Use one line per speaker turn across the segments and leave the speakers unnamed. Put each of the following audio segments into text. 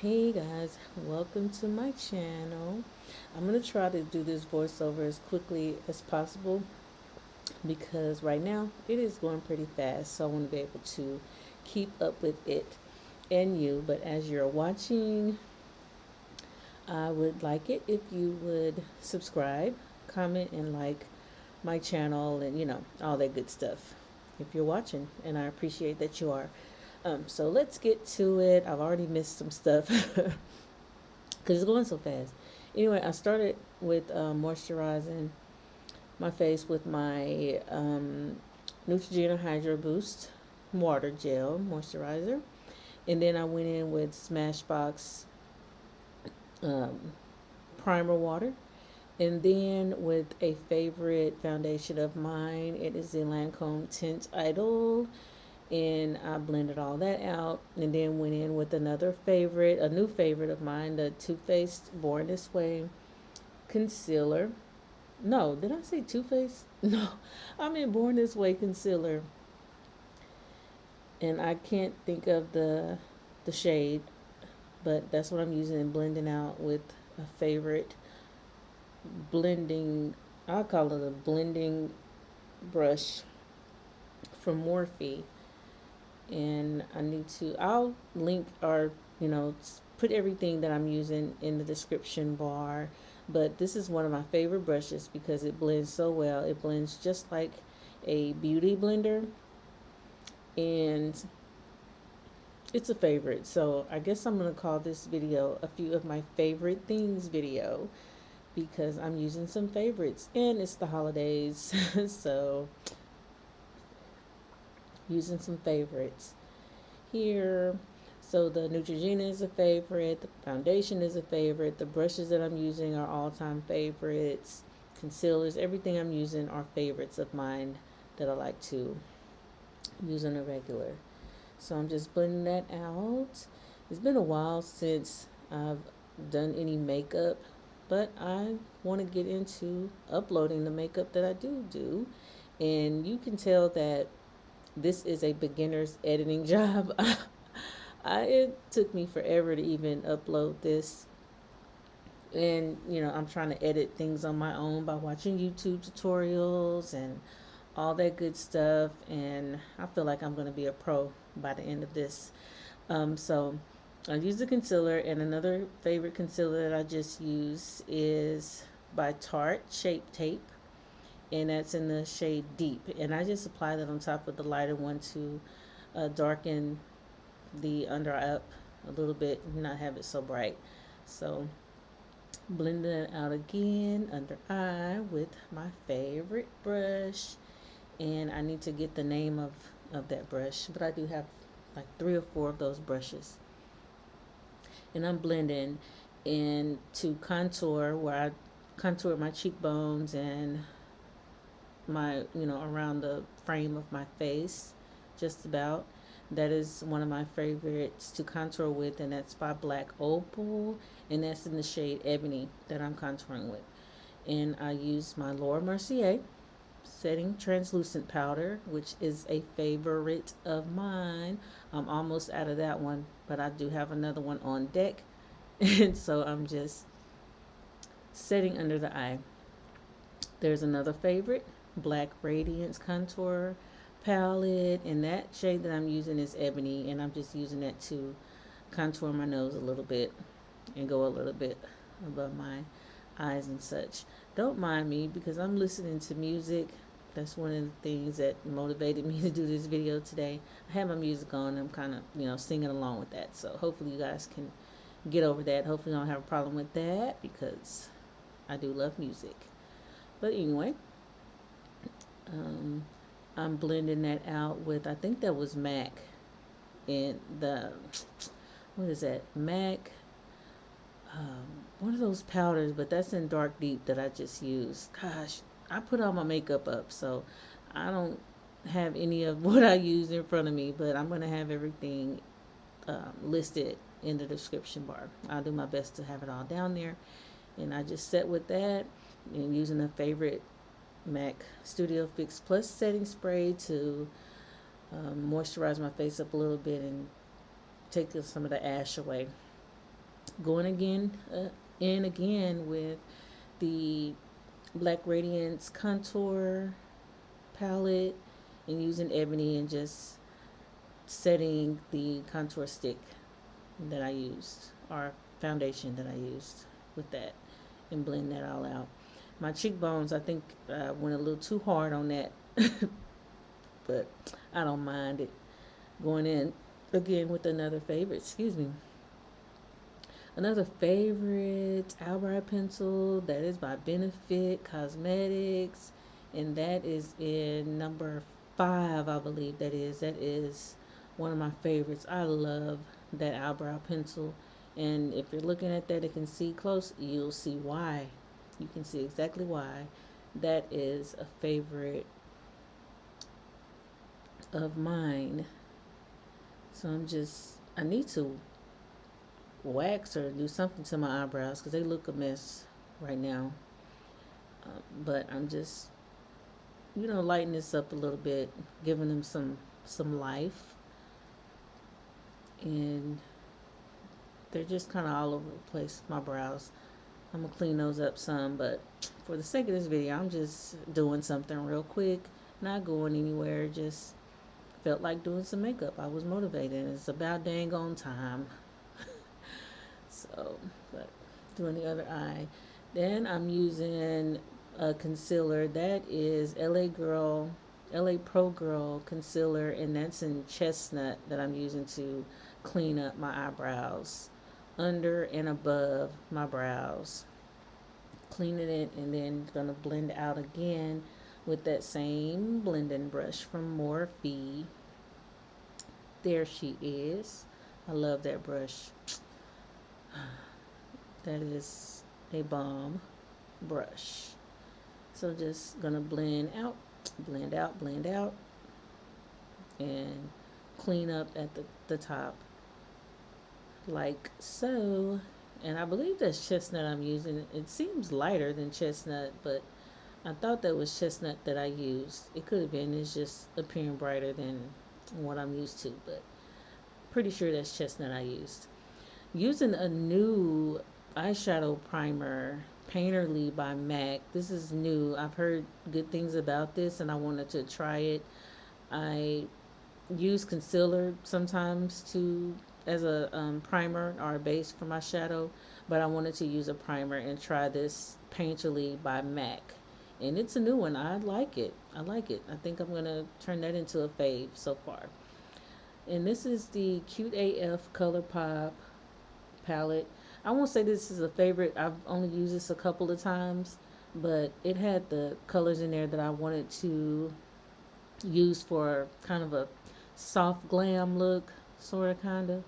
Hey guys, welcome to my channel. I'm going to try to do this voiceover as quickly as possible because right now it is going pretty fast, so I want to be able to keep up with it and you. But as you're watching, I would like it if you would subscribe, comment, and like my channel and all that good stuff if you're watching, and I appreciate that you are. So let's get to it. I've already missed some stuff because it's going so fast. Anyway, I started with moisturizing my face with my Neutrogena Hydro Boost Water Gel Moisturizer. And then I went in with Smashbox um, Primer Water. And then with a favorite foundation of mine, it is the Lancome Teint Idole. And I blended all that out and then went in with another favorite, a new favorite of mine, the Too Faced Born This Way concealer. No, did I say Too Faced? No, I mean Born This Way concealer. And I can't think of the shade, but that's what I'm using and blending out with a favorite blending, I'll call it a blending brush from Morphe. And I'll link or put everything that I'm using in the description bar. But this is one of my favorite brushes because it blends so well. It blends just like a beauty blender, and it's a favorite. So I guess I'm gonna call this video a few of my favorite things video because I'm using some favorites and it's the holidays. So using some favorites here. So the Neutrogena is a favorite, the foundation is a favorite, the brushes that I'm using are all-time favorites, concealers, everything I'm using are favorites of mine that I like to use on a regular. So I'm just blending that out. It's been a while since I've done any makeup, but I want to get into uploading the makeup that I do. And you can tell that this is a beginner's editing job. It took me forever to even upload this. And, I'm trying to edit things on my own by watching YouTube tutorials and all that good stuff. And I feel like I'm going to be a pro by the end of this. So I use the concealer, and another favorite concealer that I just use is by Tarte Shape Tape, and that's in the shade Deep. And I just apply that on top of the lighter one to darken the under eye up a little bit and not have it so bright. So blending it out again under eye with my favorite brush. And I need to get the name of that brush, but I do have like 3 or 4 of those brushes. And I'm blending in to contour, where I contour my cheekbones and my around the frame of my face, just about. That is one of my favorites to contour with, and that's by Black Opal, and that's in the shade Ebony that I'm contouring with. And I use my Laura Mercier setting translucent powder, which is a favorite of mine. I'm almost out of that one, but I do have another one on deck. And so I'm just setting under the eye. There's another favorite, Black Radiance Contour Palette, and that shade that I'm using is Ebony, and I'm just using that to contour my nose a little bit and go a little bit above my eyes and such. Don't mind me because I'm listening to music. That's one of the things that motivated me to do this video today. I have my music on. I'm kind of, singing along with that. So hopefully you guys can get over that. Hopefully I don't have a problem with that because I do love music. But anyway, I'm blending that out with, I think that was MAC. And what is that? MAC. One of those powders, but that's in Dark Deep that I just used. Gosh, I put all my makeup up, so I don't have any of what I use in front of me, but I'm going to have everything listed in the description bar. I'll do my best to have it all down there. And I just set with that and using a favorite MAC Studio Fix Plus setting spray to moisturize my face up a little bit and take some of the ash away. Going in again with the Black Radiance Contour palette and using ebony and just setting the contour stick that I used, or foundation that I used with that, and blend that all out. My cheekbones, I think, went a little too hard on that, but I don't mind it. Going in again with another favorite, excuse me. Another favorite eyebrow pencil that is by Benefit Cosmetics, and that is in number 5, I believe that is. That is one of my favorites. I love that eyebrow pencil, and if you're looking at that and can see close, you'll see why. You can see exactly why. That is a favorite of mine. So I need to wax or do something to my eyebrows because they look a mess right now. But I'm just, lighten this up a little bit, giving them some life, and they're just kind of all over the place. My brows. I'm gonna clean those up some, but for the sake of this video, I'm just doing something real quick, not going anywhere. Just felt like doing some makeup. I was motivated. It's about dang on time. So, but doing the other eye. Then I'm using a concealer that is LA Pro Girl concealer, and that's in Chestnut that I'm using to clean up my eyebrows, under and above my brows. Cleaning it and then gonna blend out again with that same blending brush from Morphe. There she is. I love that brush. That is a bomb brush. So just gonna blend out, and clean up at the top like so. And I believe that's Chestnut I'm using. It seems lighter than Chestnut, but I thought that was Chestnut that I used. It could have been. It's just appearing brighter than what I'm used to, but pretty sure that's Chestnut I used. Using a new eyeshadow primer, Painterly by MAC. This is new. I've heard good things about this and I wanted to try it. I use concealer sometimes as a primer or a base for my shadow, but I wanted to use a primer and try this Painterly by MAC. And it's a new one. I like it. I think I'm going to turn that into a fave so far. And this is the Cute AF Colourpop palette. I won't say this is a favorite. I've only used this a couple of times, but it had the colors in there that I wanted to use for kind of a soft glam look, sort of, kind of.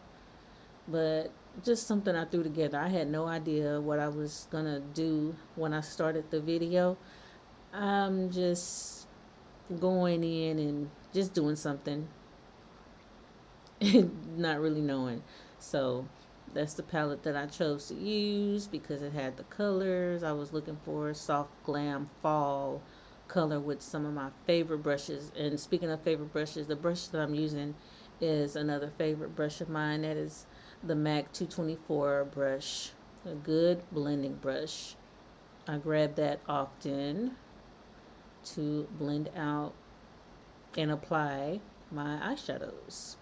But just something I threw together. I had no idea what I was going to do when I started the video. I'm just going in and just doing something, not really knowing. So that's the palette that I chose to use because it had the colors. I was looking for soft glam fall color with some of my favorite brushes. And speaking of favorite brushes, the brush that I'm using is another favorite brush of mine. That is the MAC 224 brush, a good blending brush. I grab that often to blend out and apply my eyeshadows.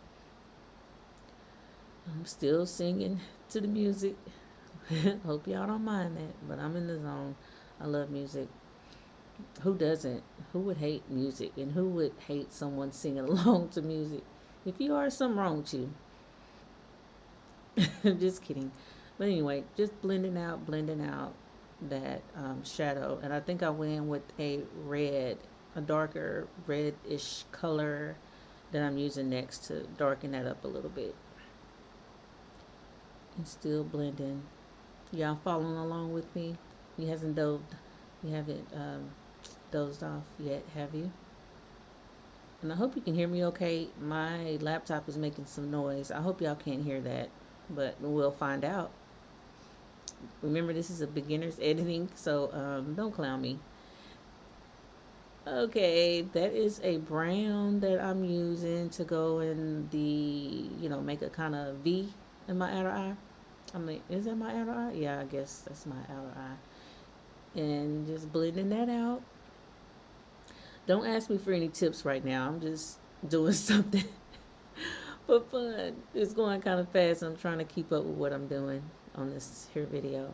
I'm still singing to the music. Hope y'all don't mind that, but I'm in the zone. I love music. Who doesn't? Who would hate music? And who would hate someone singing along to music? If you are, something wrong with you. I'm just kidding. But anyway, just blending out that shadow. And I think I went in with a darker reddish color that I'm using next to darken that up a little bit. And still blending. Y'all following along with me? You haven't dozed off yet, have you? And I hope you can hear me okay. My laptop is making some noise. I hope y'all can't hear that, but we'll find out. Remember, this is a beginner's editing, so don't clown me. Okay, that is a brown that I'm using to go in the, make a kind of V in my outer eye. I mean, is that my outer eye? Yeah, I guess that's my outer eye. And just blending that out. Don't ask me for any tips right now. I'm just doing something for fun. It's going kind of fast. I'm trying to keep up with what I'm doing on this here video.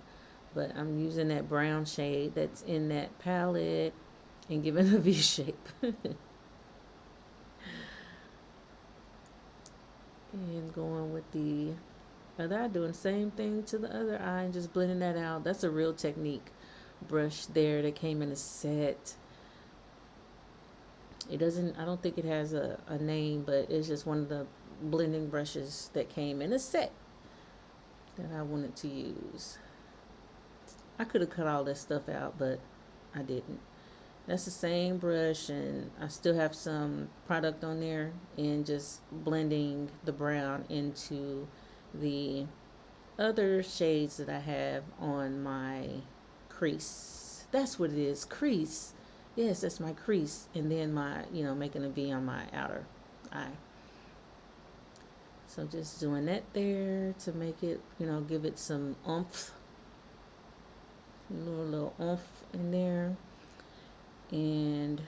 But I'm using that brown shade that's in that palette and giving a V shape. And going with the other eye, doing the same thing to the other eye and just blending that out. That's a real technique brush there that came in a set. It doesn't, I don't think it has a name, but it's just one of the blending brushes that came in a set that I wanted to use. I could have cut all this stuff out, but I didn't. That's the same brush, and I still have some product on there, and just blending the brown into the other shades that I have on my crease. That's what it is, crease. Yes, that's my crease, and then my, making a V on my outer eye. So just doing that there to make it, give it some oomph, a little oomph in there. And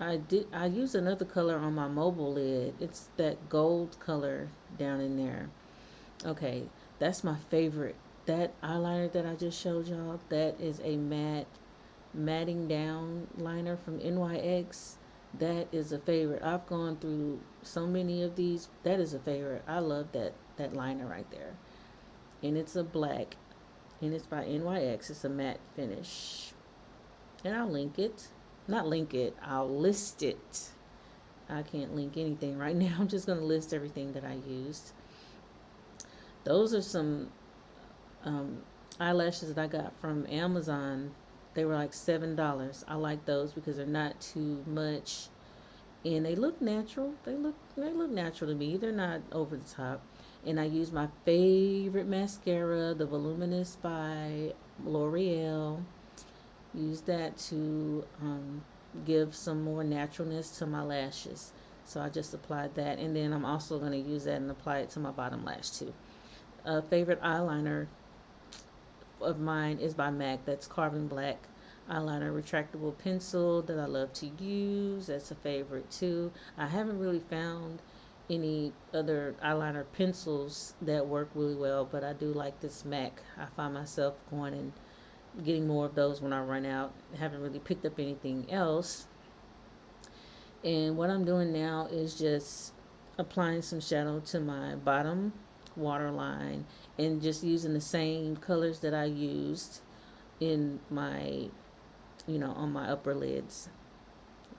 I use another color on my mobile lid. It's that gold color down in there. Okay, that's my favorite. That eyeliner that I just showed y'all, that is a matting down liner from NYX. That is a favorite. I've gone through so many of these. That is a favorite. I love that liner right there. And it's a black, and it's by NYX. It's a matte finish. And I'll link it. Not link it, I'll list it. I can't link anything right now. I'm just going to list everything that I used. Those are some eyelashes that I got from Amazon. They were like $7. I like those because they're not too much, and they look natural. They look natural to me. They're not over the top. And I use my favorite mascara, the Voluminous by L'Oreal. Use that to give some more naturalness to my lashes. So I just applied that, and then I'm also going to use that and apply it to my bottom lash too. A favorite eyeliner of mine is by MAC. That's Carbon Black eyeliner retractable pencil that I love to use. That's a favorite too. I haven't really found any other eyeliner pencils that work really well, but I do like this MAC. I find myself going and getting more of those when I run out. I haven't really picked up anything else. And what I'm doing now is just applying some shadow to my bottom waterline and just using the same colors that I used in my, on my upper lids,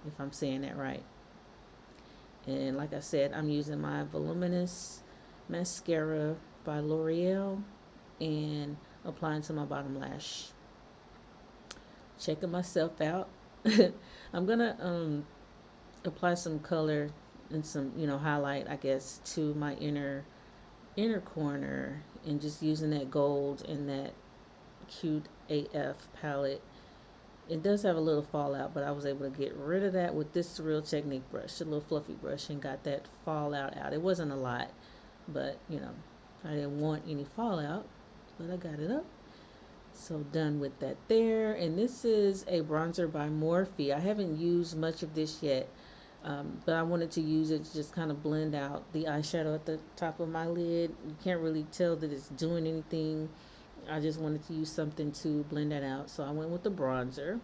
if I'm saying that right. And like I said, I'm using my Voluminous mascara by L'Oreal and applying to my bottom lash. Checking myself out. I'm gonna apply some color and some highlight, I guess, to my inner corner, and just using that gold and that cute AF palette. It does have a little fallout, but I was able to get rid of that with this Real Technique brush, a little fluffy brush, and got that fallout out. It wasn't a lot, but I didn't want any fallout, but I got it up. So done with that there. And this is a bronzer by Morphe. I haven't used much of this yet, but I wanted to use it to just kind of blend out the eyeshadow at the top of my lid. You can't really tell that it's doing anything. I just wanted to use something to blend that out. So I went with the bronzer.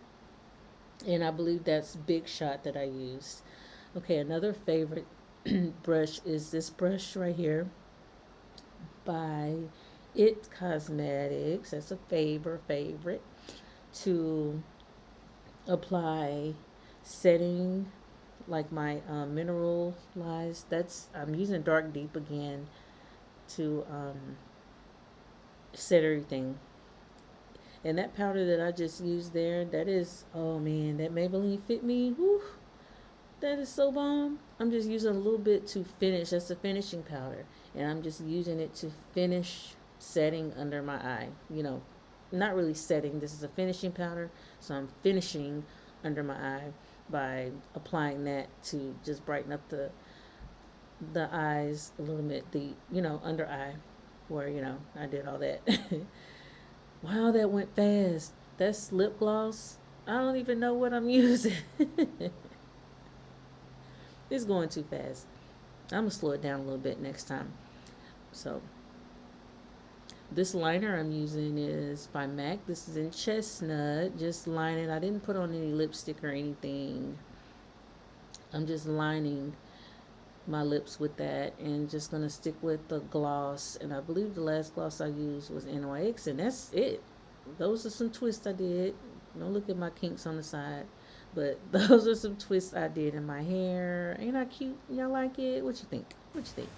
And I believe that's Big Shot that I used. Okay, another favorite brush is this brush right here by It Cosmetics. That's a favorite to apply setting, like my mineralized. I'm using Dark Deep again to set everything. And that powder that I just used there, that is, oh man, that Maybelline Fit Me, whew, that is so bomb. I'm just using a little bit to finish. That's the finishing powder, and I'm just using it to finish setting under my eye. Not really setting. This is a finishing powder, so I'm finishing under my eye by applying that to just brighten up the eyes a little bit, the, under eye, where, I did all that. Wow, that went fast. That's lip gloss. I don't even know what I'm using. It's going too fast. I'm going to slow it down a little bit next time. So, this liner I'm using is by MAC. This is in Chestnut. Just line it. I didn't put on any lipstick or anything. I'm just lining my lips with that and just going to stick with the gloss. And I believe the last gloss I used was NYX, and that's it. Those are some twists I did. Don't look at my kinks on the side. But those are some twists I did in my hair. Ain't I cute? Y'all like it? What you think? What you think?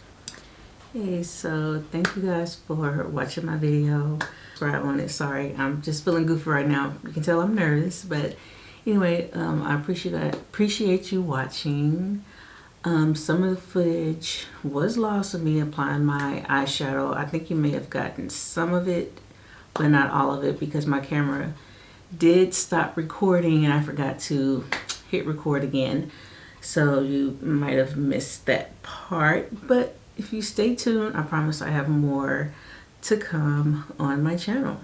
Hey, so thank you guys for watching my video. Subscribe on it. Sorry, I'm just feeling goofy right now. You can tell I'm nervous, but anyway, I appreciate you watching. Some of the footage was lost of me applying my eyeshadow. I think you may have gotten some of it, but not all of it, because my camera did stop recording and I forgot to hit record again. So you might have missed that part, but if you stay tuned, I promise I have more to come on my channel.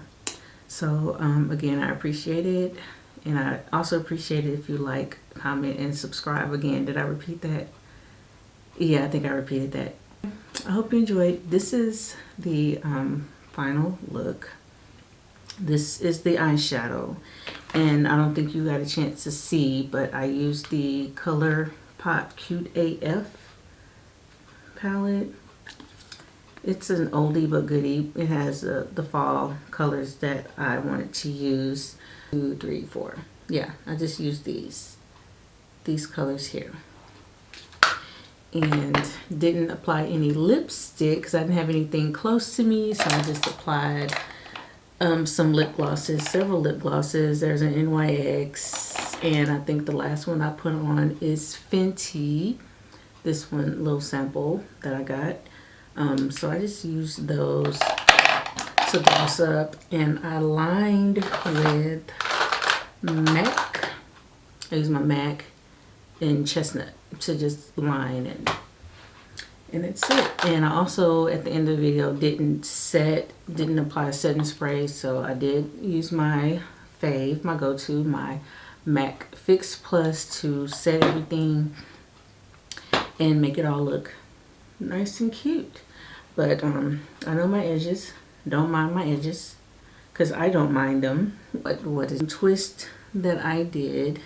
So again, I appreciate it. And I also appreciate it if you like, comment, and subscribe. Again, did I repeat that? Yeah, I think I repeated that. I hope you enjoyed. This is the final look. This is the eyeshadow, and I don't think you got a chance to see, but I used the Colourpop Cute AF palette. It's an oldie but goodie. It has the fall colors that I wanted to use. 2, 3, 4. Yeah, I just used these colors here. And didn't apply any lipstick because I didn't have anything close to me, so I just applied some lip glosses, several lip glosses. There's an NYX, and I think the last one I put on is Fenty. This one, little sample that I got. So I just used those to gloss up, and I lined with MAC. I used my MAC in Chestnut to just line it. And that's it. And I also, at the end of the video, didn't apply a setting spray, so I did use my fave, my go-to, my MAC Fix Plus to set everything and make it all look nice and cute. But I know my edges. Don't mind my edges, because I don't mind them. But what is a twist that I did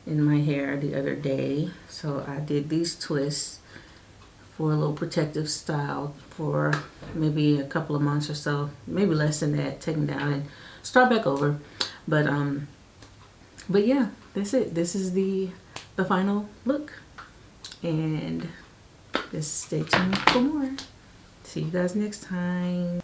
in my hair the other day? So I did these twists for a little protective style for maybe a couple of months or so, maybe less than that, take them down and start back over. But yeah, that's it. This is the final look, and just stay tuned for more. See you guys next time.